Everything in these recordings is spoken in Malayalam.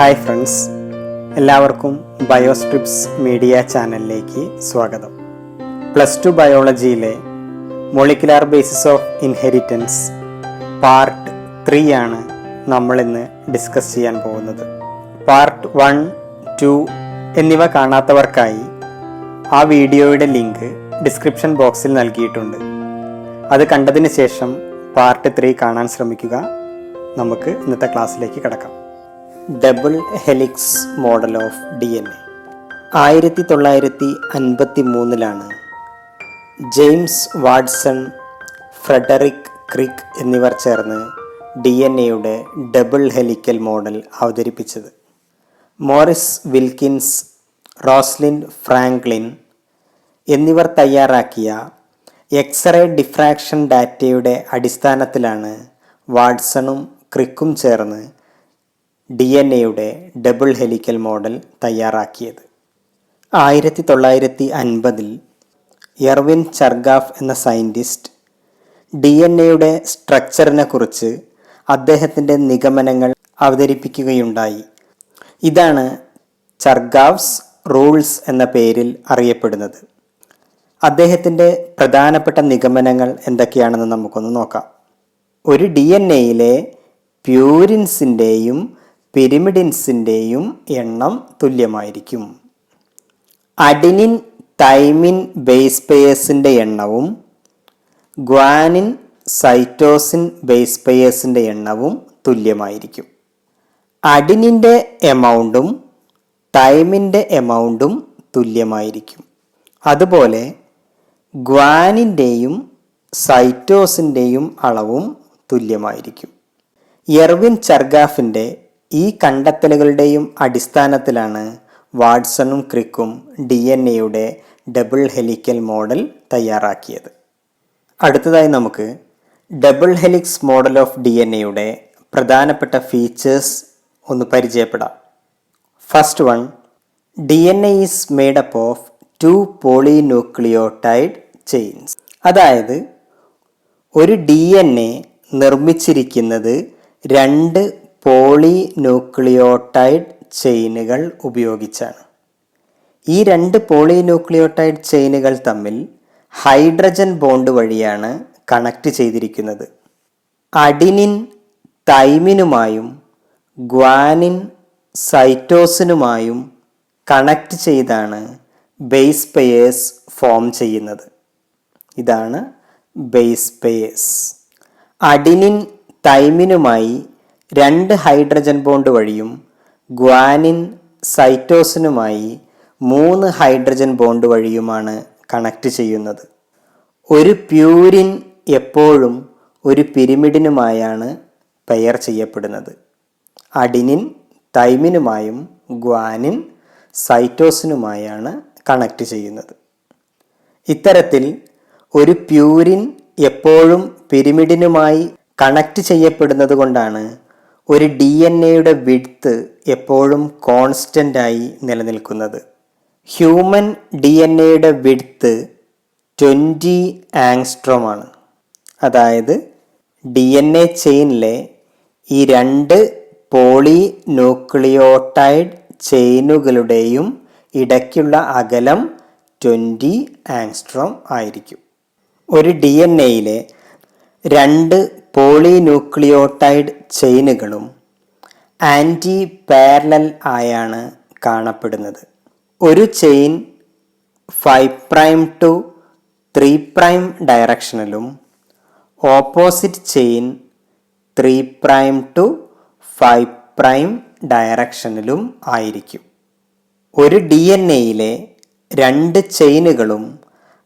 ഹായ് ഫ്രണ്ട്സ്, എല്ലാവർക്കും ബയോസ്ട്രിപ്സ് മീഡിയ ചാനലിലേക്ക് സ്വാഗതം. +2 ബയോളജിയിലെ molecular basis of inheritance part 3 ആണ് നമ്മളിന്ന് ഡിസ്കസ് ചെയ്യാൻ പോകുന്നത്. പാർട്ട് 1, 2 എന്നിവ കാണാത്തവർക്കായി ആ വീഡിയോയുടെ ലിങ്ക് ഡിസ്ക്രിപ്ഷൻ ബോക്സിൽ നൽകിയിട്ടുണ്ട്. അത് കണ്ടതിന് ശേഷം പാർട്ട് 3 കാണാൻ ശ്രമിക്കുക. നമുക്ക് ഇന്നത്തെ ക്ലാസ്സിലേക്ക് കടക്കാം. Double helix model of DNA 1953 James Watson, Frederick Crick എന്നിവർ ചേർന്ന് DNAയുടെ ഡബിൾ ഹെലിക്കൽ മോഡൽ അവതരിപ്പിച്ചത്. മോറിസ് വിൽക്കിൻസ്, റോസ്ലിൻ ഫ്രാങ്ക്ലിൻ എന്നിവർ തയ്യാറാക്കിയ എക്സ്റേ ഡിഫ്രാക്ഷൻ ഡാറ്റയുടെ അടിസ്ഥാനത്തിലാണ് വാട്സണും ക്രിക്കും ചേർന്ന് DNAയുടെ ഡബിൾ ഹെലിക്കൽ മോഡൽ തയ്യാറാക്കിയത്. 1950 എർവിൻ ചർഗാഫ് എന്ന സയൻറ്റിസ്റ്റ് DNAയുടെ സ്ട്രക്ചറിനെ കുറിച്ച് അദ്ദേഹത്തിൻ്റെ നിഗമനങ്ങൾ അവതരിപ്പിക്കുകയുണ്ടായി. ഇതാണ് ചർഗാഫ്സ് റൂൾസ് എന്ന പേരിൽ അറിയപ്പെടുന്നത്. അദ്ദേഹത്തിൻ്റെ പ്രധാനപ്പെട്ട നിഗമനങ്ങൾ എന്തൊക്കെയാണെന്ന് നമുക്കൊന്ന് നോക്കാം. ഒരു DNAയിലെ പ്യൂരിൻസിൻ്റെയും പിരിമിഡിൻസിൻ്റെയും എണ്ണം തുല്യമായിരിക്കും. അഡിനിൻ തൈമിൻ ബേസ് പെയേഴ്സിൻ്റെ എണ്ണവും ഗ്വാനിൻ സൈറ്റോസിൻ ബേസ് പെയേഴ്സിൻ്റെ എണ്ണവും തുല്യമായിരിക്കും. അഡിനിൻ്റെ എമൗണ്ടും തൈമിൻ്റെ എമൗണ്ടും തുല്യമായിരിക്കും. അതുപോലെ ഗ്വാനിൻ്റെയും സൈറ്റോസിൻ്റെയും അളവും തുല്യമായിരിക്കും. എർവിൻ ചർഗാഫിൻ്റെ ഈ കണ്ടെത്തലുകളുടെയും അടിസ്ഥാനത്തിലാണ് വാട്സണും ക്രിക്കും DNAയുടെ ഡബിൾ ഹെലിക്കൽ മോഡൽ തയ്യാറാക്കിയത്. അടുത്തതായി നമുക്ക് ഡബിൾ ഹെലിക്സ് മോഡൽ ഓഫ് DNAയുടെ പ്രധാനപ്പെട്ട ഫീച്ചേഴ്സ് ഒന്ന് പരിചയപ്പെടാം. First one, DNA is made up of 2 polynucleotide chains. അതായത് ഒരു DNA നിർമ്മിച്ചിരിക്കുന്നത് 2 പോളിന്യൂക്ലിയോടൈഡ് ചെയിനുകൾ ഉപയോഗിച്ചാണ്. ഈ 2 പോളിന്യൂക്ലിയോടൈഡ് ചെയിനുകൾ തമ്മിൽ ഹൈഡ്രജൻ ബോണ്ട് വഴിയാണ് കണക്ട് ചെയ്തിരിക്കുന്നത്. അഡിനിൻ തൈമിനുമായും ഗ്വാനിൻ സൈറ്റോസിനുമായും കണക്ട് ചെയ്താണ് ബേസ് പെയേഴ്സ് ഫോം ചെയ്യുന്നത്. ഇതാണ് ബേസ് പെയേഴ്സ്. അഡിനിൻ തൈമിനുമായി 2 ഹൈഡ്രജൻ ബോണ്ട് വഴിയും ഗ്വാനിൻ സൈറ്റോസിനുമായി 3 ഹൈഡ്രജൻ ബോണ്ട് വഴിയുമാണ് കണക്ട് ചെയ്യുന്നത്. ഒരു പ്യൂരിൻ എപ്പോഴും ഒരു പിരിമിഡിനുമായാണ് പെയർ ചെയ്യപ്പെടുന്നത്. അഡിനിൻ തൈമിനുമായും ഗ്വാനിൻ സൈറ്റോസിനുമായാണ് കണക്ട് ചെയ്യുന്നത്. ഇത്തരത്തിൽ ഒരു പ്യൂരിൻ എപ്പോഴും പിരിമിഡിനുമായി കണക്ട് ചെയ്യപ്പെടുന്നത് കൊണ്ടാണ് ഒരു DNAയുടെ വിഡ്ത്ത് എപ്പോഴും കോൺസ്റ്റൻ്റ് ആയി നിലനിൽക്കുന്നത്. ഹ്യൂമൻ DNAയുടെ വിഡ്ത്ത് 20 ആങ്സ്ട്രോം ആണ്. അതായത് DNA ചെയിനിലെ ഈ 2 പോളിന്യൂക്ലിയോടൈഡ് ചെയിനുകളുടെയും ഇടയ്ക്കുള്ള അകലം 20 ആങ്സ്ട്രോം ആയിരിക്കും. ഒരു DNAയിലെ 2 പോളിന്യൂക്ലിയോടൈഡ് ചെയിനുകളും ആൻറ്റി പാരലൽ ആയാണ് കാണപ്പെടുന്നത്. ഒരു ചെയിൻ 5' to 3' ഡയറക്ഷനിലും ഓപ്പോസിറ്റ് ചെയിൻ 3' to 5' ഡയറക്ഷനിലും ആയിരിക്കും. ഒരു DNAയിലെ 2 ചെയിനുകളും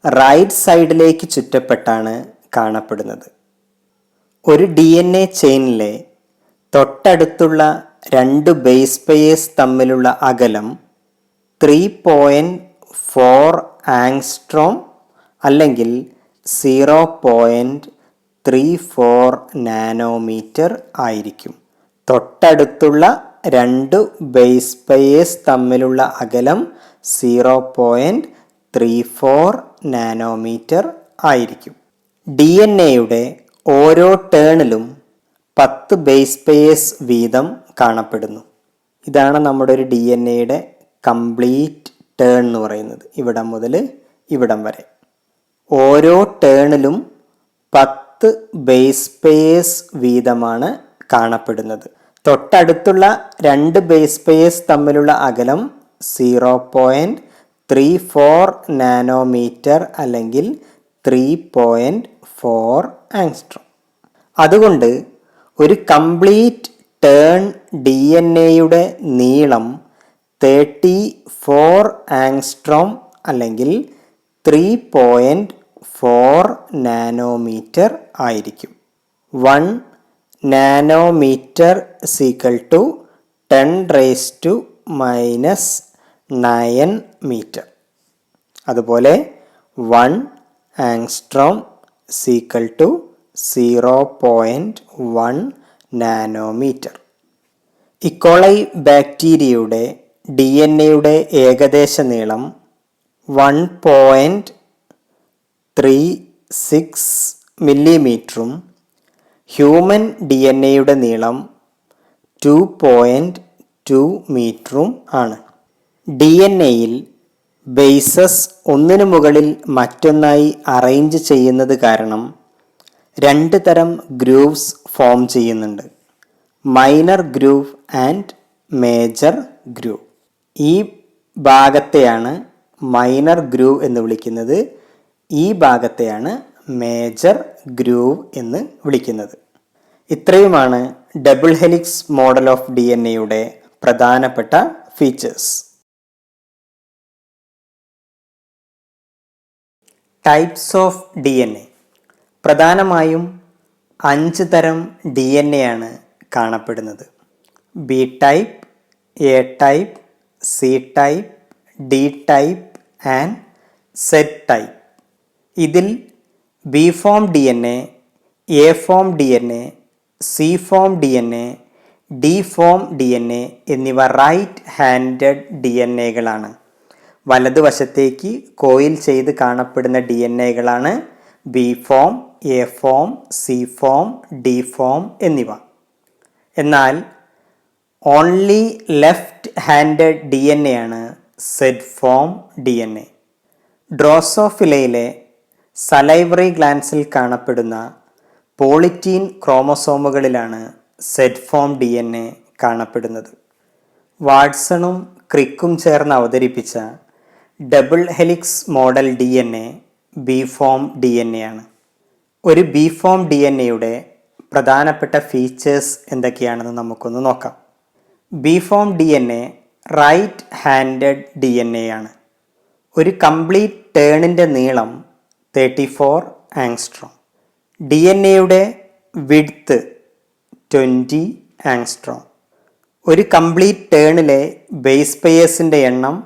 റൈറ്റ് സൈഡിലേക്ക് ചുറ്റപ്പെട്ടാണ് കാണപ്പെടുന്നത്. ഒരു DNA ചെയിനിലെ തൊട്ടടുത്തുള്ള 2 ബേസ് പെയേഴ്സ് തമ്മിലുള്ള അകലം 3.4 ആങ്സ്ട്രോം അല്ലെങ്കിൽ 0.34 നാനോമീറ്റർ ആയിരിക്കും. തൊട്ടടുത്തുള്ള 2 ബേസ് പെയേഴ്സ് തമ്മിലുള്ള അകലം 0.34 നാനോമീറ്റർ ആയിരിക്കും. DNAയുടെ ഓരോ ടേണിലും 10 ബേസ് പെയേഴ്സ് വീതം കാണപ്പെടുന്നു. ഇതാണ് നമ്മുടെ ഒരു ഡി എൻ എയുടെ കംപ്ലീറ്റ് ടേൺ എന്ന് പറയുന്നത്. ഇവിടം മുതൽ ഇവിടം വരെ. ഓരോ ടേണിലും 10 ബേസ് പെയേഴ്സ് വീതമാണ് കാണപ്പെടുന്നത്. തൊട്ടടുത്തുള്ള 2 ബേസ് പെയേഴ്സ് തമ്മിലുള്ള അകലം 0.34 നാനോമീറ്റർ അല്ലെങ്കിൽ 3.4 ആങ്സ്ട്രോം. അതുകൊണ്ട് ഒരു കംപ്ലീറ്റ് ടേൺ ഡി എൻ എയുടെ നീളം 34 ആങ്സ്ട്രോം അല്ലെങ്കിൽ 3.4 നാനോമീറ്റർ ആയിരിക്കും. 1 നാനോമീറ്റർ = 10⁻⁻9 മീറ്റർ. അതുപോലെ 1 ആങ്സ്ട്രോം = 0.1 നാനോമീറ്റർ. ഇക്കോളൈ ബാക്ടീരിയയുടെ ഡി എൻ എയുടെ ഏകദേശ നീളം 1.36 മില്ലിമീറ്ററും ഹ്യൂമൻ ഡി എൻ എയുടെ നീളം 2.2 മീറ്ററും ആണ്. ഡി എൻ എയിൽ ബേസസ് ഒന്നിനു മുകളിൽ മറ്റൊന്നായി അറേഞ്ച് ചെയ്യുന്നത് കാരണം 2 തരം ഗ്രൂവ്സ് ഫോം ചെയ്യുന്നുണ്ട്. Minor groove and major groove. ഈ ഭാഗത്തെയാണ് മൈനർ ഗ്രൂവ് എന്ന് വിളിക്കുന്നത്. ഈ ഭാഗത്തെയാണ് മേജർ ഗ്രൂവ് എന്ന് വിളിക്കുന്നത്. ഇത്രയുമാണ് double helix model of D N എയുടെ പ്രധാനപ്പെട്ട features. Types of D N A. പ്രധാനമായും 5 തരം ഡി എൻ എ ആണ് കാണപ്പെടുന്നത്. B type, A type, C type, D type and Z type. ഇതിൽ B form D N A, A form D N A, C form D N A, D form D N A എന്നിവ റൈറ്റ് ഹാൻഡഡ് ഡി എൻ എകളാണ്. വലതുവശത്തേക്ക് കോയിൽ ചെയ്ത് കാണപ്പെടുന്ന D N എകളാണ് B form, A form, C form, D form എന്നിവ. എന്നാൽ only left handed D N A ആണ് Z form D N A. ഡ്രോസോഫിലയിലെ സലൈവറി ഗ്ലാൻസിൽ കാണപ്പെടുന്ന പോളിറ്റീൻ ക്രോമസോമുകളിലാണ് Z form D N A കാണപ്പെടുന്നത്. വാട്സണും ക്രിക്കും ചേർന്ന് അവതരിപ്പിച്ച double helix model D N A B form D N A ആണ്. ഒരു ബി ഫോം ഡി എൻ എയുടെ പ്രധാനപ്പെട്ട ഫീച്ചേഴ്സ് എന്തൊക്കെയാണെന്ന് നമുക്കൊന്ന് നോക്കാം. B form D N A right handed D N A ആണ്. ഒരു കംപ്ലീറ്റ് ടേണിൻ്റെ നീളം 34 ആങ്സ്ട്രോം. ഡി എൻ എയുടെ വിഡ്ത്ത് 20 ആങ്സ്ട്രോം. ഒരു കംപ്ലീറ്റ് ടേണിലെ ബേസ് പെയേഴ്സിൻ്റെ എണ്ണം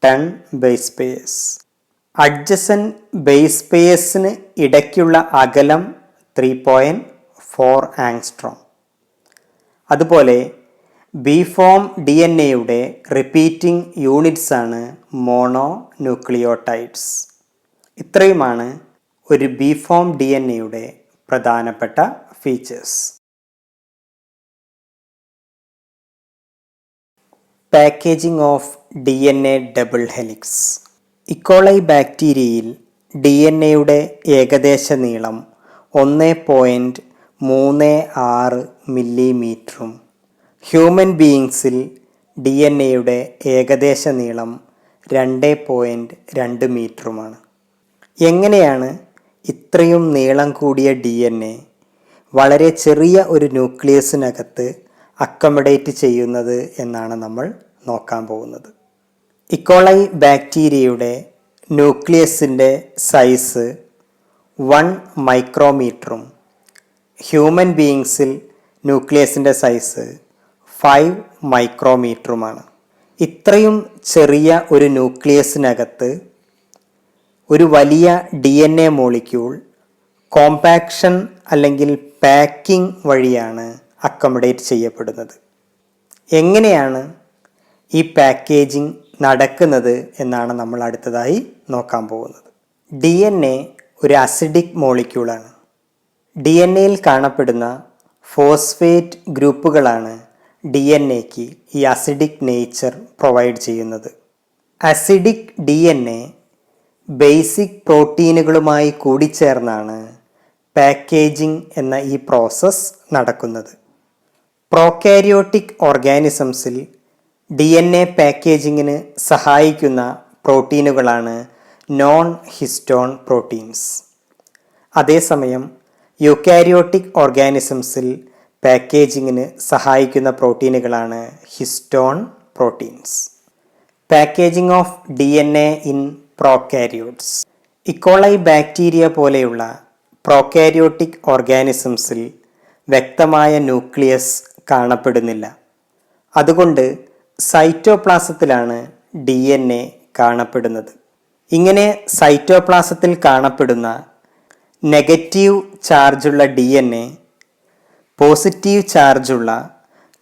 10 ബേസ് പെയേഴ്സ്. അഡ്ജസൻറ്റ് ബേസ് പെയേഴ്സിന് ഇടയ്ക്കുള്ള അകലം 3.4 ആങ്സ്ട്രോം. അതുപോലെ ബി ഫോം ഡി എൻ എയുടെ റിപ്പീറ്റിംഗ് യൂണിറ്റ്സ് ആണ് മോണോ ന്യൂക്ലിയോടൈഡ്സ്. ഇത്രയുമാണ് ഒരു ബി ഫോം ഡി എൻ എയുടെ പ്രധാനപ്പെട്ട features. Packaging of D N A double helix. E. coli ബാക്ടീരിയയിൽ D N എയുടെ ഏകദേശ നീളം 1.36 മില്ലിമീറ്ററും ഹ്യൂമൻ ബീയിങ്സിൽ ഡി എൻ എയുടെ ഏകദേശ നീളം 2.2 മീറ്ററുമാണ്. എങ്ങനെയാണ് ഇത്രയും നീളം കൂടിയ ഡി എൻ എ വളരെ ചെറിയ ഒരു ന്യൂക്ലിയസിനകത്ത് അക്കമഡേറ്റ് ചെയ്യുന്നത് എന്നാണ് നമ്മൾ നോക്കാൻ പോകുന്നത്. ഇക്കോളൈ ബാക്ടീരിയയുടെ ന്യൂക്ലിയസിൻ്റെ സൈസ് 1 മൈക്രോമീറ്ററും ഹ്യൂമൻ ബീയിങ്സിൽ ന്യൂക്ലിയസിൻ്റെ സൈസ് 5 മൈക്രോമീറ്ററുമാണ്. ഇത്രയും ചെറിയ ഒരു ന്യൂക്ലിയസിനകത്ത് ഒരു വലിയ D N A molecule compaction അല്ലെങ്കിൽ പാക്കിംഗ് വഴിയാണ് അക്കമഡേറ്റ് ചെയ്യപ്പെടുന്നത്. എങ്ങനെയാണ് ഈ പാക്കേജിംഗ് നടക്കുന്നത് എന്നാണ് നമ്മൾ അടുത്തതായി നോക്കാൻ പോകുന്നത്. ഡി എൻ എ ഒരു അസിഡിക് മോളിക്യൂളാണ്. ഡി എൻ എയിൽ കാണപ്പെടുന്ന ഫോസ്ഫേറ്റ് ഗ്രൂപ്പുകളാണ് ഡി എൻ എക്ക് ഈ അസിഡിക് നേച്ചർ പ്രൊവൈഡ് ചെയ്യുന്നത്. Acidic D N A basic പ്രോട്ടീനുകളുമായി കൂടിച്ചേർന്നാണ് പാക്കേജിംഗ് എന്ന ഈ പ്രോസസ്സ് നടക്കുന്നത്. പ്രോകാരിയോട്ടിക് ഓർഗാനിസംസിൽ ഡി എൻ എ പാക്കേജിങ്ങിന് സഹായിക്കുന്ന പ്രോട്ടീനുകളാണ് നോൺ ഹിസ്റ്റോൺ പ്രോട്ടീൻസ്. അതേസമയം യൂക്കാരിയോട്ടിക് ഓർഗാനിസംസിൽ പാക്കേജിങ്ങിന് സഹായിക്കുന്ന പ്രോട്ടീനുകളാണ് histone proteins. Packaging of D N A in prokaryotes. E coli bacteria പോലെയുള്ള പ്രോകാരിയോട്ടിക് ഓർഗാനിസംസിൽ വ്യക്തമായ ന്യൂക്ലിയസ് കാണപ്പെടുന്നില്ല. അതുകൊണ്ട് സൈറ്റോപ്ലാസത്തിലാണ് ഡി എൻ എ കാണപ്പെടുന്നത്. ഇങ്ങനെ സൈറ്റോപ്ലാസത്തിൽ കാണപ്പെടുന്ന നെഗറ്റീവ് ചാർജുള്ള ഡി എൻ എ പോസിറ്റീവ് ചാർജുള്ള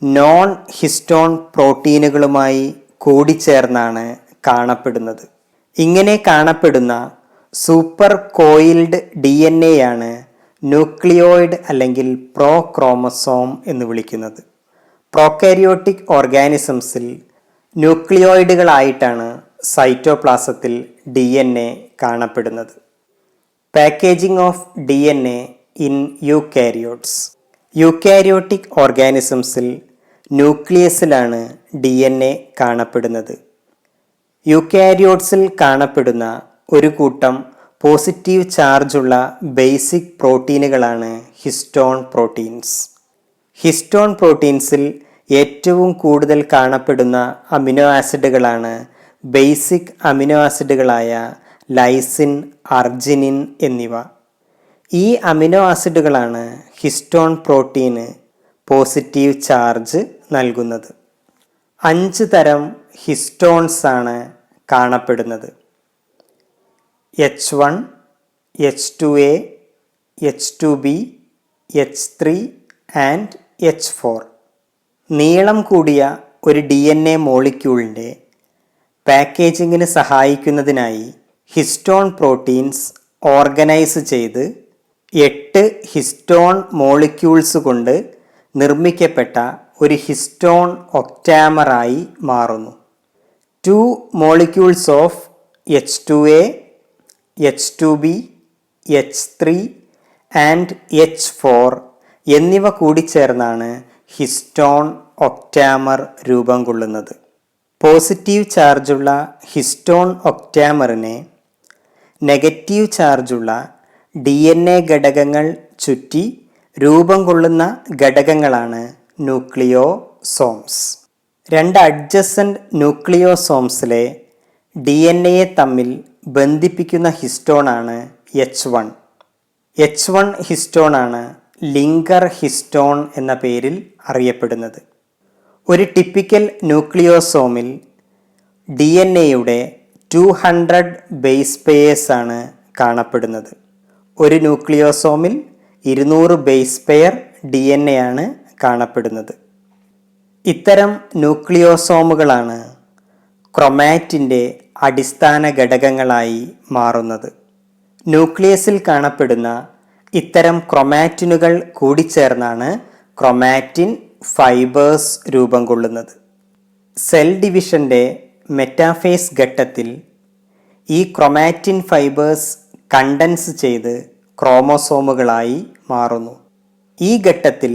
നോൺ ഹിസ്റ്റോൺ പ്രോട്ടീനുകളുമായി കൂടിച്ചേർന്നാണ് കാണപ്പെടുന്നത്. ഇങ്ങനെ കാണപ്പെടുന്ന സൂപ്പർ കോയിൽഡ് ഡി എൻ എയാണ് ന്യൂക്ലിയോയിഡ് അല്ലെങ്കിൽ പ്രോക്രോമസോം എന്ന് വിളിക്കുന്നത്. പ്രോകാരിയോട്ടിക് ഓർഗാനിസംസിൽ ന്യൂക്ലിയോയിഡുകളായിട്ടാണ് സൈറ്റോപ്ലാസത്തിൽ ഡി എൻ എ കാണപ്പെടുന്നത്. Packaging of D N A in eukaryotes. Eukaryotic ഓർഗാനിസംസിൽ ന്യൂക്ലിയസിലാണ് ഡി എൻ എ കാണപ്പെടുന്നത്. യൂക്കാരിയോട്സിൽ കാണപ്പെടുന്ന ഒരു കൂട്ടം പോസിറ്റീവ് ചാർജുള്ള ബേസിക് പ്രോട്ടീനുകളാണ് ഹിസ്റ്റോൺ പ്രോട്ടീൻസ്. ഹിസ്റ്റോൺ പ്രോട്ടീൻസിൽ ഏറ്റവും കൂടുതൽ കാണപ്പെടുന്ന അമിനോ ആസിഡുകളാണ് ബേസിക് അമിനോ ആസിഡുകളായ ലൈസിൻ, അർജിനിൻ എന്നിവ. ഈ അമിനോ ആസിഡുകളാണ് ഹിസ്റ്റോൺ പ്രോട്ടീന് പോസിറ്റീവ് ചാർജ് നൽകുന്നത്. 5 തരം ഹിസ്റ്റോൺസ് ആണ് കാണപ്പെടുന്നത്. H1, H2A, H2B, H3 and H4. നീളം കൂടിയ ഒരു ഡി എൻ എ മോളിക്യൂളിൻ്റെ പാക്കേജിങ്ങിന് സഹായിക്കുന്നതിനായി ഹിസ്റ്റോൺ പ്രോട്ടീൻസ് ഓർഗനൈസ് ചെയ്ത് 8 ഹിസ്റ്റോൺ മോളിക്യൂൾസ് കൊണ്ട് നിർമ്മിക്കപ്പെട്ട ഒരു ഹിസ്റ്റോൺ ഒക്ടാമറായി മാറുന്നു. 2 molecules of H2A, H2B, H3 and H4 എന്നിവ കൂടിച്ചേർന്നാണ് ഹിസ്റ്റോൺ ഒക്ടാമർ രൂപം കൊള്ളുന്നത്. പോസിറ്റീവ് ചാർജുള്ള ഹിസ്റ്റോൺ ഒക്ടാമറിനെ നെഗറ്റീവ് ചാർജുള്ള ഡി എൻ എ ഘടകങ്ങൾ ചുറ്റി രൂപം കൊള്ളുന്ന ഘടകങ്ങളാണ് ന്യൂക്ലിയോസോംസ്. 2 അഡ്ജസൻറ്റ് ന്യൂക്ലിയോസോംസിലെ ഡി എൻ എയെ തമ്മിൽ ബന്ധിപ്പിക്കുന്ന ഹിസ്റ്റോണാണ് H1. H1 ഹിസ്റ്റോണാണ് ലിങ്കർ ഹിസ്റ്റോൺ എന്ന പേരിൽ അറിയപ്പെടുന്നത്. ഒരു ടിപ്പിക്കൽ ന്യൂക്ലിയോസോമിൽ ഡി എൻ എയുടെ 200 ബേസ് പെയേഴ്സ് ആണ് കാണപ്പെടുന്നത്. ഒരു ന്യൂക്ലിയോസോമിൽ 200 base pair D N A ആണ് കാണപ്പെടുന്നത്. ഇത്തരം ന്യൂക്ലിയോസോമുകളാണ് ക്രൊമാറ്റിൻ്റെ അടിസ്ഥാന ഘടകങ്ങളായി മാറുന്നത്. ന്യൂക്ലിയസിൽ കാണപ്പെടുന്ന ഇത്തരം ക്രൊമാറ്റിനുകൾ കൂടിച്ചേർന്നാണ് ക്രൊമാറ്റിൻ ഫൈബേഴ്സ് രൂപം കൊള്ളുന്നത്. സെൽ ഡിവിഷൻ്റെ മെറ്റാഫേസ് ഘട്ടത്തിൽ ഈ ക്രൊമാറ്റിൻ ഫൈബേഴ്സ് കണ്ടൻസ് ചെയ്ത് ക്രോമോസോമുകളായി മാറുന്നു. ഈ ഘട്ടത്തിൽ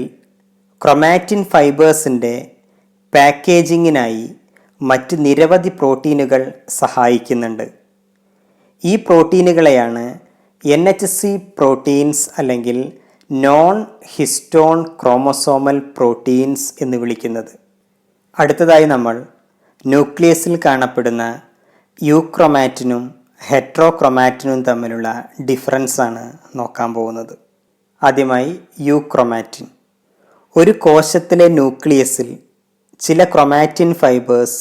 ക്രൊമാറ്റിൻ ഫൈബേഴ്സിൻ്റെ പാക്കേജിങ്ങിനായി മറ്റ് നിരവധി പ്രോട്ടീനുകൾ സഹായിക്കുന്നുണ്ട്. ഈ പ്രോട്ടീനുകളെയാണ് NHC പ്രോട്ടീൻസ് അല്ലെങ്കിൽ നോൺ ഹിസ്റ്റോൺ ക്രോമോസോമൽ പ്രോട്ടീൻസ് എന്ന് വിളിക്കുന്നത്. അടുത്തതായി നമ്മൾ ന്യൂക്ലിയസിൽ കാണപ്പെടുന്ന യൂക്രൊമാറ്റിനും ഹെട്രോക്രൊമാറ്റിനും തമ്മിലുള്ള ഡിഫറൻസ് ആണ് നോക്കാൻ പോകുന്നത്. ആദ്യമായി യൂക്രൊമാറ്റിൻ. ഒരു കോശത്തിലെ ന്യൂക്ലിയസിൽ ചില ക്രൊമാറ്റിൻ ഫൈബേഴ്സ്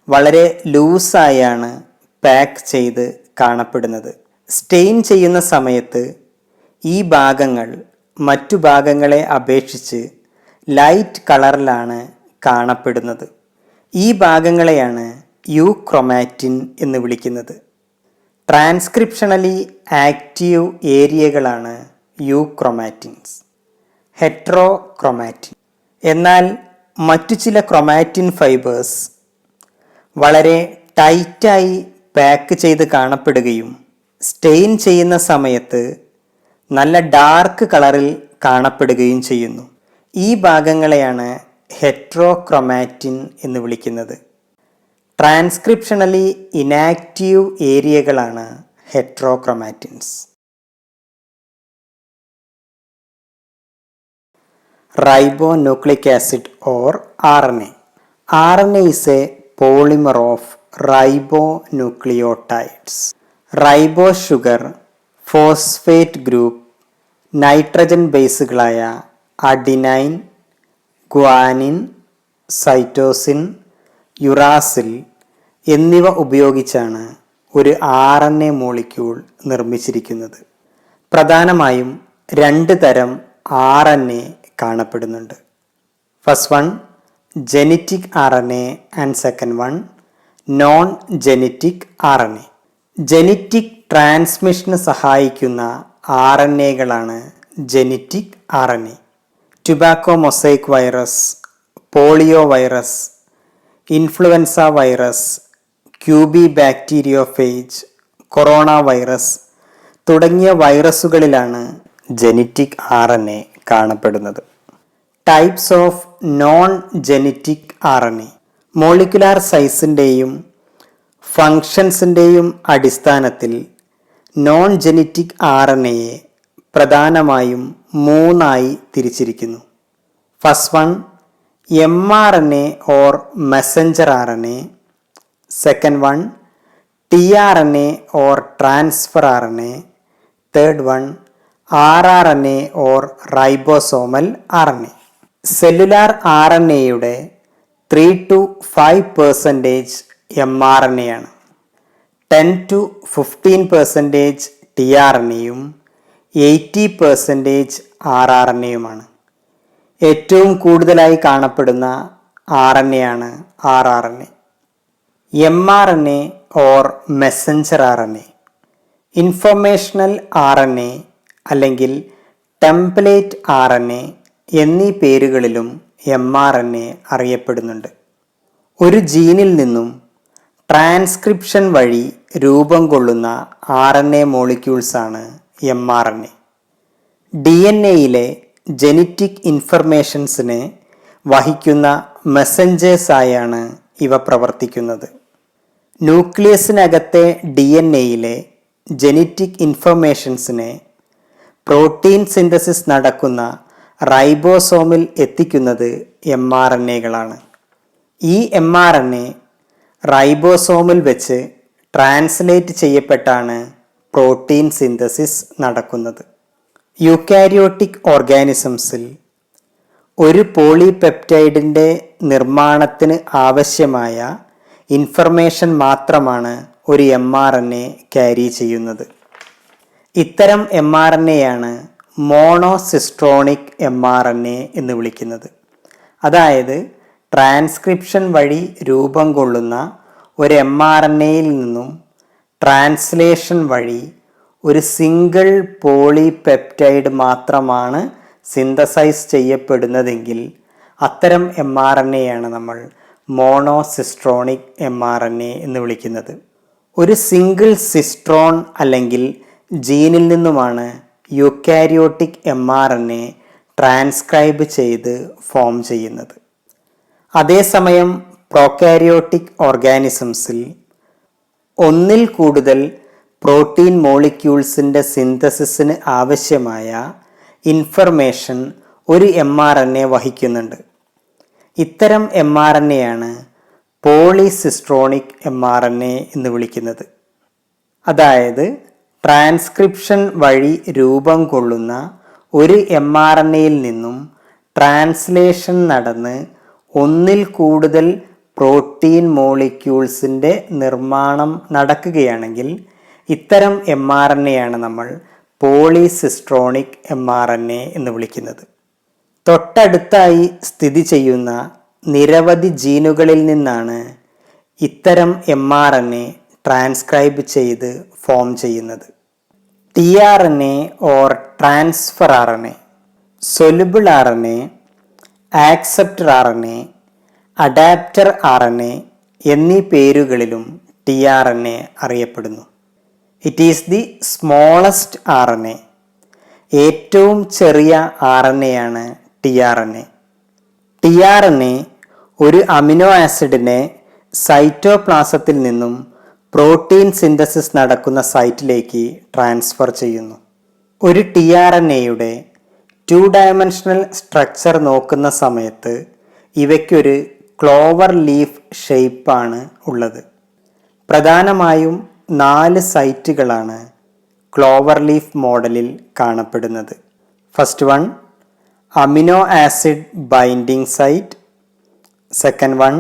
വളരെ ലൂസായാണ് പാക്ക് ചെയ്ത് കാണപ്പെടുന്നത്. സ്റ്റെയിൻ ചെയ്യുന്ന സമയത്ത് ഈ ഭാഗങ്ങൾ മറ്റു ഭാഗങ്ങളെ അപേക്ഷിച്ച് ലൈറ്റ് കളറിലാണ് കാണപ്പെടുന്നത്. ഈ ഭാഗങ്ങളെയാണ് യൂക്രൊമാറ്റിൻ എന്ന് വിളിക്കുന്നത്. ട്രാൻസ്ക്രിപ്ഷണലി ആക്റ്റീവ് ഏരിയകളാണ് യൂക്രൊമാറ്റിൻസ്. ഹെട്രോക്രൊമാറ്റിൻ. എന്നാൽ മറ്റു ചില ക്രൊമാറ്റിൻ ഫൈബേഴ്സ് വളരെ ടൈറ്റായി പാക്ക് ചെയ്ത് കാണപ്പെടുകയും സ്റ്റെയിൻ ചെയ്യുന്ന സമയത്ത് നല്ല ഡാർക്ക് കളറിൽ കാണപ്പെടുകയും ചെയ്യുന്നു. ഈ ഭാഗങ്ങളെയാണ് ഹെറ്ററോക്രൊമാറ്റിൻ എന്ന് വിളിക്കുന്നത്. ട്രാൻസ്ക്രിപ്ഷണലി inactive ഏരിയകളാണ് ഹെറ്ററോക്രൊമാറ്റിൻസ്. Ribonucleic acid or RNA. RNA is a polymer of ribonucleotides. Ribo sugar, phosphate group, nitrogen ബേസുകളായ അഡിനൈൻ, ഗ്വാനിൻ, സൈറ്റോസിൻ, യുറാസിൽ എന്നിവ ഉപയോഗിച്ചാണ് ഒരു RNA മോളിക്യൂൾ നിർമ്മിച്ചിരിക്കുന്നത്. പ്രധാനമായും 2 തരം RNA കാണപ്പെടുന്നുണ്ട്. First one genetic RNA and second one non genetic RNA. Genetic ട്രാൻസ്മിഷന് സഹായിക്കുന്ന RNAകളാണ് genetic RNA. Tobacco mosaic virus, polio virus, influenza virus, Q beta bacteriophage, corona virus തുടങ്ങിയ വൈറസുകളിലാണ് ജെനറ്റിക് RNA കാണപ്പെടുന്നത്. Types of non genetic RNA. Molecular സൈസിൻ്റെയും ഫങ്ഷൻസിൻ്റെയും അടിസ്ഥാനത്തിൽ നോൺ ജെനറ്റിക് RNAയെ പ്രധാനമായും 3 തിരിച്ചിരിക്കുന്നു. First one mRNA or messenger RNA, second one tRNA or transfer RNA, third one rRNA or ribosomal RNA. Cellular RNAയുടെ 3 to 5% mRNA ആണ്. 10 to 15% tRNAയും 80% rRNAയുമാണ്. ഏറ്റവും കൂടുതലായി കാണപ്പെടുന്ന RNA ആണ് rRNA. mRNA or messenger RNA, informational RNA അല്ലെങ്കിൽ ടെംപ്ലേറ്റ് RNA എന്നീ പേരുകളിലും mRNA അറിയപ്പെടുന്നുണ്ട്. ഒരു ജീനിൽ നിന്നും ട്രാൻസ്ക്രിപ്ഷൻ വഴി രൂപം കൊള്ളുന്ന RNA മോളിക്യൂൾസാണ് mRNA. DNA-യിലെ ജെനറ്റിക് ഇൻഫർമേഷൻസിനെ വഹിക്കുന്ന മെസ്സഞ്ചേഴ്സായാണ് ഇവ പ്രവർത്തിക്കുന്നത്. ന്യൂക്ലിയസിനകത്തെ DNA-യിലെ ജെനറ്റിക് ഇൻഫർമേഷൻസിനെ പ്രോട്ടീൻ സിന്തസിസ് നടക്കുന്ന റൈബോസോമിൽ എത്തിക്കുന്നത് mRNAകളാണ്. ഈ mRNA റൈബോസോമിൽ വെച്ച് ട്രാൻസ്ലേറ്റ് ചെയ്യപ്പെട്ടാണ് പ്രോട്ടീൻ സിന്തസിസ് നടക്കുന്നത്. യൂക്കാരിയോട്ടിക് ഓർഗാനിസംസിൽ ഒരു പോളിപെപ്റ്റൈഡിൻ്റെ നിർമ്മാണത്തിന് ആവശ്യമായ ഇൻഫർമേഷൻ മാത്രമാണ് ഒരു mRNA ക്യാരി ചെയ്യുന്നത്. ഇത്തരം mRNAയാണ് മോണോസിസ്ട്രോണിക് mRNA എന്ന് വിളിക്കുന്നത്. അതായത് ട്രാൻസ്ക്രിപ്ഷൻ വഴി രൂപം കൊള്ളുന്ന ഒരു mRNAയിൽ നിന്നും ട്രാൻസ്ലേഷൻ വഴി ഒരു സിംഗിൾ പോളിപെപ്റ്റൈഡ് മാത്രമാണ് സിന്തസൈസ് ചെയ്യപ്പെടുന്നതെങ്കിൽ അത്തരം mRNAയാണ് നമ്മൾ മോണോസിസ്ട്രോണിക് mRNA എന്ന് വിളിക്കുന്നത്. ഒരു സിംഗിൾ സിസ്ട്രോൺ അല്ലെങ്കിൽ ജീനിൽ നിന്നുമാണ് യൂക്കാരിയോട്ടിക് mRNA ട്രാൻസ്ക്രൈബ് ചെയ്ത് ഫോം ചെയ്യുന്നത്. അതേസമയം പ്രോകാരിയോട്ടിക് ഓർഗാനിസംസിൽ ഒന്നിൽ കൂടുതൽ പ്രോട്ടീൻ മോളിക്യൂൾസിൻ്റെ സിന്തസിസിന് ആവശ്യമായ ഇൻഫർമേഷൻ ഒരു mRNA വഹിക്കുന്നുണ്ട്. ഇത്തരം mRNAയാണ് പോളിസിസ്ട്രോണിക് mRNA എന്ന് വിളിക്കുന്നത്. അതായത് ട്രാൻസ്ക്രിപ്ഷൻ വഴി രൂപം കൊള്ളുന്ന ഒരു mRNAയിൽ നിന്നും ട്രാൻസ്ലേഷൻ നടന്ന് ഒന്നിൽ കൂടുതൽ പ്രോട്ടീൻ മോളിക്യൂൾസിൻ്റെ നിർമ്മാണം നടക്കുകയാണെങ്കിൽ ഇത്തരം mRNAയാണ് നമ്മൾ പോളിസിസ്ട്രോണിക് mRNA എന്ന് വിളിക്കുന്നത്. തൊട്ടടുത്തായി സ്ഥിതി ചെയ്യുന്ന നിരവധി ജീനുകളിൽ നിന്നാണ് ഇത്തരം mRNA ട്രാൻസ്ക്രൈബ് ചെയ്ത് ഫോം ചെയ്യുന്നത്. tRNA or transfer RNA, soluble RNA, acceptor R N A, adapter R N A എന്നീ പേരുകളിലും ടി ആർ എൻ എ അറിയപ്പെടുന്നു. It is the smallest R N A. ഏറ്റവും ചെറിയ ആർ എൻ എ ആണ് T R N A. T R N A ഒരു അമിനോ ആസിഡിനെ സൈറ്റോപ്ലാസത്തിൽ നിന്നും പ്രോട്ടീൻ സിന്തസിസ് നടക്കുന്ന സൈറ്റിലേക്ക് ട്രാൻസ്ഫർ ചെയ്യുന്നു. ഒരു ടി ആർ എൻ എയുടെ 2 ഡയമെൻഷണൽ സ്ട്രക്ചർ നോക്കുന്ന സമയത്ത് ഇവയ്ക്കൊരു ക്ലോവർ ലീഫ് ഷേപ്പാണ് ഉള്ളത്. പ്രധാനമായും 4 സൈറ്റുകളാണ് ക്ലോവർ ലീഫ് മോഡലിൽ കാണപ്പെടുന്നത്. First one amino acid binding site, second one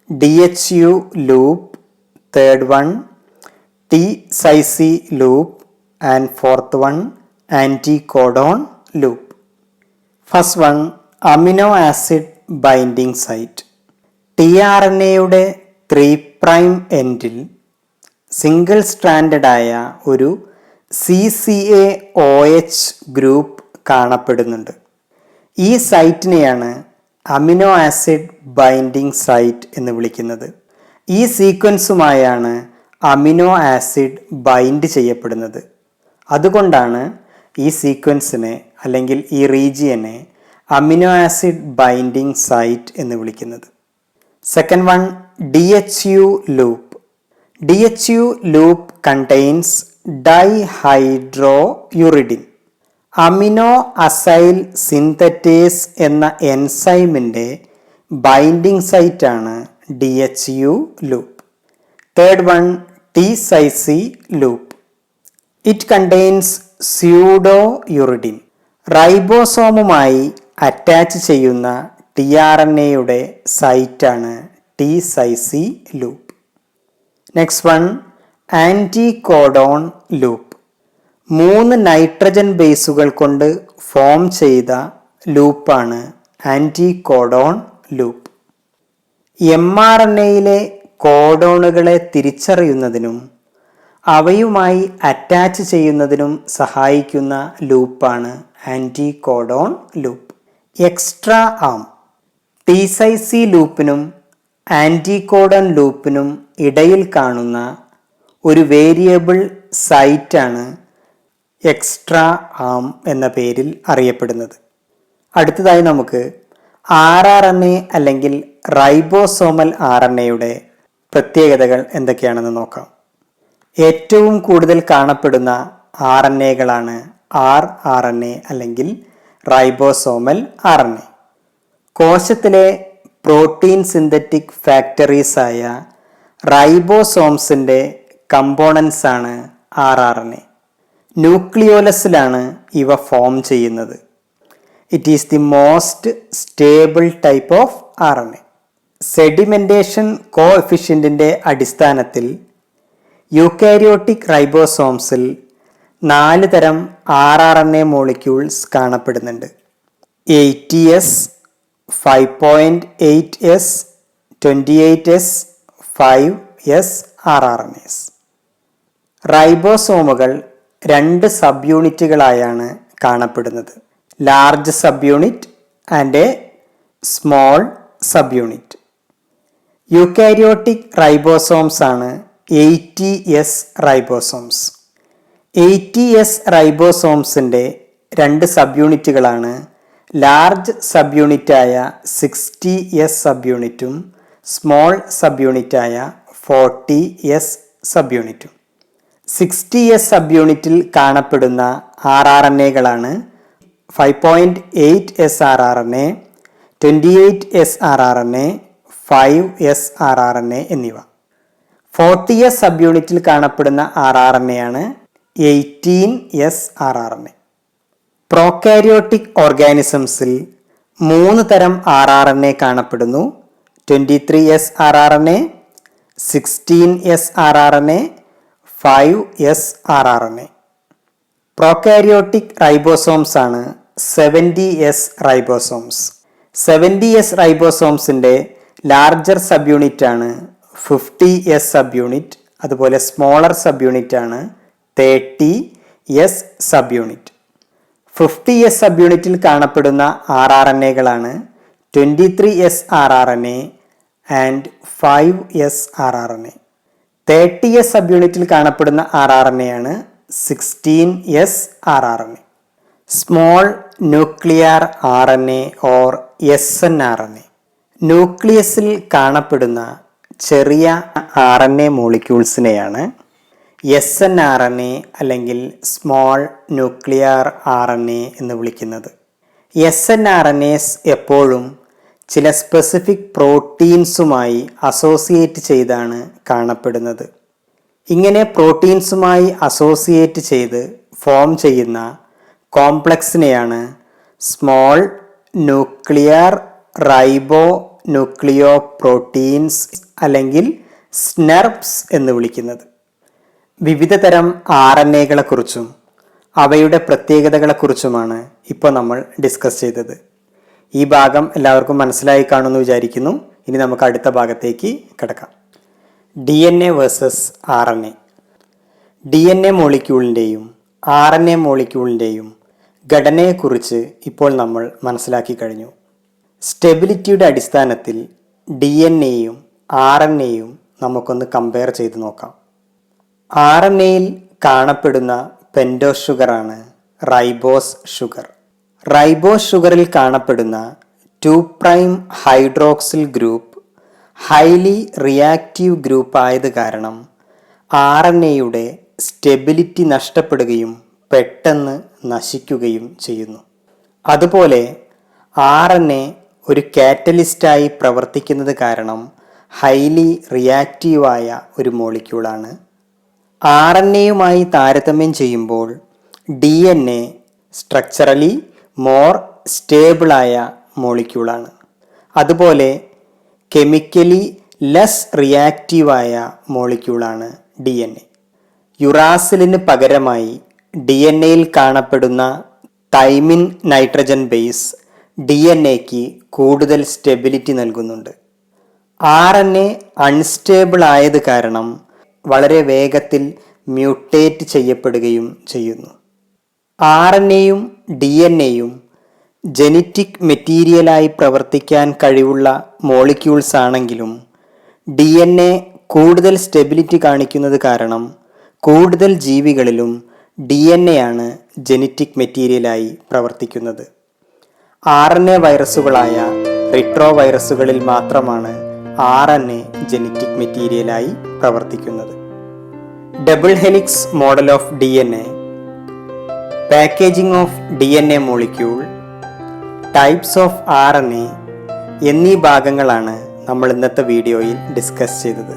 DHU loop, third one T-Sisi loop, and fourth one anticodon loop. First one amino acid binding site. tRNAയുടെ 3' എൻഡിൽ സിംഗിൾ സ്ട്രാൻഡഡ് ആയ ഒരു CCAOH ഗ്രൂപ്പ് കാണപ്പെടുന്നുണ്ട്. ഈ സൈറ്റിനെയാണ് അമിനോ ആസിഡ് ബൈൻഡിങ് സൈറ്റ് എന്ന് വിളിക്കുന്നത്. ഈ സീക്വൻസുമായാണ് അമിനോ ആസിഡ് ബൈൻഡ് ചെയ്യപ്പെടുന്നത്. അതുകൊണ്ടാണ് ഈ സീക്വൻസിനെ അല്ലെങ്കിൽ ഈ റീജിയനെ അമിനോ ആസിഡ് ബൈൻഡിങ് സൈറ്റ് എന്ന് വിളിക്കുന്നത്. Second one DHU loop. DHU loop contains dihydrouridine. Aminoacyl synthetase എന്ന എൻസൈമിൻ്റെ ബൈൻഡിങ് സൈറ്റാണ് DHU loop. Third one T-Sisi loop. It contains pseudouridine. റൈബോസോമുമായി അറ്റാച്ച് ചെയ്യുന്ന ടി ആർ എൻ എയുടെ സൈറ്റാണ് T-Sisi loop. Next one anticodon loop. 3 nitrogen ബേസുകൾ കൊണ്ട് ഫോം ചെയ്ത ലൂപ്പാണ് ആൻറ്റികോഡോൺ ലൂപ്പ്. mRNAയിലെ കോഡോണുകളെ തിരിച്ചറിയുന്നതിനും അവയുമായി അറ്റാച്ച് ചെയ്യുന്നതിനും സഹായിക്കുന്ന ലൂപ്പാണ് ആൻറ്റികോഡോൺ ലൂപ്പ്. എക്സ്ട്രാ ആം. T-Sisi ലൂപ്പിനും ആൻറ്റികോഡോൺ ലൂപ്പിനും ഇടയിൽ കാണുന്ന ഒരു വേരിയബിൾ സൈറ്റാണ് എക്സ്ട്രാ ആം എന്ന പേരിൽ അറിയപ്പെടുന്നത്. അടുത്തതായി നമുക്ക് RNA അല്ലെങ്കിൽ റൈബോസോമൽ RNAയുടെ പ്രത്യേകതകൾ എന്തൊക്കെയാണെന്ന് നോക്കാം. ഏറ്റവും കൂടുതൽ കാണപ്പെടുന്ന RNAകളാണ് rRNA അല്ലെങ്കിൽ റൈബോസോമൽ RNA. കോശത്തിലെ പ്രോട്ടീൻ സിന്തറ്റിക് ഫാക്ടറീസായ റൈബോസോംസിൻ്റെ കമ്പോണൻസ് ആണ് rRNA. ന്യൂക്ലിയോലസിലാണ് ഇവ ഫോം ചെയ്യുന്നത്. It is the most stable type of RNA. Sedimentation കോഎഫിഷ്യൻറ്റിൻ്റെ അടിസ്ഥാനത്തിൽ യൂക്കാരിയോട്ടിക് റൈബോസോംസിൽ 4 തരം rRNA മോളിക്യൂൾസ് കാണപ്പെടുന്നുണ്ട്. 80S, 5.8S, 28S, 5S rRNAs. റൈബോസോമുകൾ 2 sub യൂണിറ്റുകളായാണ് കാണപ്പെടുന്നത്. Large subunit and a small subunit. Eukaryotic ribosomes ആണ് 80S റൈബോസോംസ്. 80S റൈബോസോംസിൻ്റെ 2 സബ് യൂണിറ്റുകളാണ് ലാർജ് സബ് യൂണിറ്റായ 60S സബ് യൂണിറ്റും സ്മോൾ സബ് യൂണിറ്റായ 40S സബ് യൂണിറ്റും. 60S സബ് യൂണിറ്റിൽ കാണപ്പെടുന്ന rRNAകളാണ് 5.8S rRNA, 28S rRNA, 5S rRNA എന്നിവ. 40S സബ് യൂണിറ്റിൽ കാണപ്പെടുന്ന rRNA ആണ് 18S rRNA. പ്രോകാരിയോട്ടിക് ഓർഗാനിസംസിൽ 3 തരം rRNA കാണപ്പെടുന്നു. 23S rRNA, 16S rRNA, 5S rRNA. Prokaryotic ribosomes ആണ് 70S റൈബോസോംസ്. 70S റൈബോസോംസിൻ്റെ ലാർജർ സബ് യൂണിറ്റ് ആണ് 50S സബ് യൂണിറ്റ്. അതുപോലെ സ്മോളർ സബ് യൂണിറ്റ് ആണ് 30S സബ് യൂണിറ്റ്. 50S സബ് യൂണിറ്റിൽ കാണപ്പെടുന്ന rRNAകളാണ് 23S rRNA and 5S rRNA. 30S സബ്യൂണിറ്റിൽ കാണപ്പെടുന്ന rRNA ആണ് 16S rRNA. Small nuclear RNA or snRNA. ന്യൂക്ലിയസിൽ കാണപ്പെടുന്ന ചെറിയ RNA മോളിക്യൂൾസിനെയാണ് snRNA അല്ലെങ്കിൽ സ്മോൾ ന്യൂക്ലിയർ RNA എന്ന് വിളിക്കുന്നത്. snRNAs എപ്പോഴും ചില സ്പെസിഫിക് പ്രോട്ടീൻസുമായി അസോസിയേറ്റ് ചെയ്താണ് കാണപ്പെടുന്നത്. ഇങ്ങനെ പ്രോട്ടീൻസുമായി അസോസിയേറ്റ് ചെയ്ത് ഫോം ചെയ്യുന്ന കോംപ്ലക്സിനെയാണ് സ്മോൾ ന്യൂക്ലിയർ റൈബോ ന്യൂക്ലിയോ പ്രോട്ടീൻസ് അല്ലെങ്കിൽ സ്നെർപ്സ് എന്ന് വിളിക്കുന്നത്. വിവിധ തരം RNAകളെക്കുറിച്ചും അവയുടെ പ്രത്യേകതകളെക്കുറിച്ചുമാണ് ഇപ്പോൾ നമ്മൾ ഡിസ്കസ് ചെയ്തത്. ഈ ഭാഗം എല്ലാവർക്കും മനസ്സിലായി കാണുമെന്ന് വിചാരിക്കുന്നു. ഇനി നമുക്ക് അടുത്ത ഭാഗത്തേക്ക് കിടക്കാം. DNA versus RNA. DNA മോളിക്യൂളിൻ്റെയും RNA മോളിക്യൂളിൻ്റെയും ഘടനയെക്കുറിച്ച് ഇപ്പോൾ നമ്മൾ മനസ്സിലാക്കി കഴിഞ്ഞു. സ്റ്റെബിലിറ്റിയുടെ അടിസ്ഥാനത്തിൽ DNA-യും RNA-യും നമുക്കൊന്ന് കമ്പയർ ചെയ്ത് നോക്കാം. RNA-യിൽ കാണപ്പെടുന്ന പെൻറ്റോസ് ഷുഗറാണ് റൈബോസ് ഷുഗർ. റൈബോസ് ഷുഗറിൽ കാണപ്പെടുന്ന 2' hydroxyl group highly reactive group ആയത് കാരണം RNA-യുടെ സ്റ്റെബിലിറ്റി നഷ്ടപ്പെടുകയും പെട്ടെന്ന് നശിക്കുകയും ചെയ്യുന്നു. അതുപോലെ RNA ഒരു കാറ്റലിസ്റ്റായി പ്രവർത്തിക്കുന്നത് കാരണം ഹൈലി റിയാക്റ്റീവായ ഒരു മോളിക്യൂളാണ്. RNA-യുമായി താരതമ്യം ചെയ്യുമ്പോൾ DNA സ്ട്രക്ചറലി മോർ സ്റ്റേബിളായ മോളിക്യൂളാണ്. അതുപോലെ കെമിക്കലി ലെസ് റിയാക്റ്റീവായ മോളിക്യൂളാണ് DNA. യുറാസിലിന് പകരമായി DNA-യിൽ കാണപ്പെടുന്ന തൈമിൻ നൈട്രജൻ ബേസ് DNA-ക്ക് കൂടുതൽ സ്റ്റെബിലിറ്റി നൽകുന്നുണ്ട്. RNA അൺസ്റ്റേബിൾ ആയത് കാരണം വളരെ വേഗത്തിൽ മ്യൂട്ടേറ്റ് ചെയ്യപ്പെടുകയും ചെയ്യുന്നു. RNA-യും DNA-യും ജനറ്റിക് മെറ്റീരിയലായി പ്രവർത്തിക്കാൻ കഴിവുള്ള മോളിക്യൂൾസ് ആണെങ്കിലും DNA കൂടുതൽ സ്റ്റെബിലിറ്റി കാണിക്കുന്നത് കാരണം കൂടുതൽ ജീവികളിലും DNA-യാണ് ജനറ്റിക് മെറ്റീരിയലായി പ്രവർത്തിക്കുന്നത്. RNA വൈറസുകളായ റിട്രോ വൈറസുകളിൽ മാത്രമാണ് RNA ജനറ്റിക് മെറ്റീരിയലായി പ്രവർത്തിക്കുന്നത്. Double helix model of DNA, packaging of DNA molecule, types of RNA എന്നീ ഭാഗങ്ങളാണ് നമ്മൾ ഇന്നത്തെ വീഡിയോയിൽ ഡിസ്കസ് ചെയ്തത്.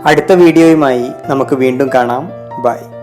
അടുത്ത വീഡിയോയുമായി നമുക്ക് വീണ്ടും കാണാം. ബൈ.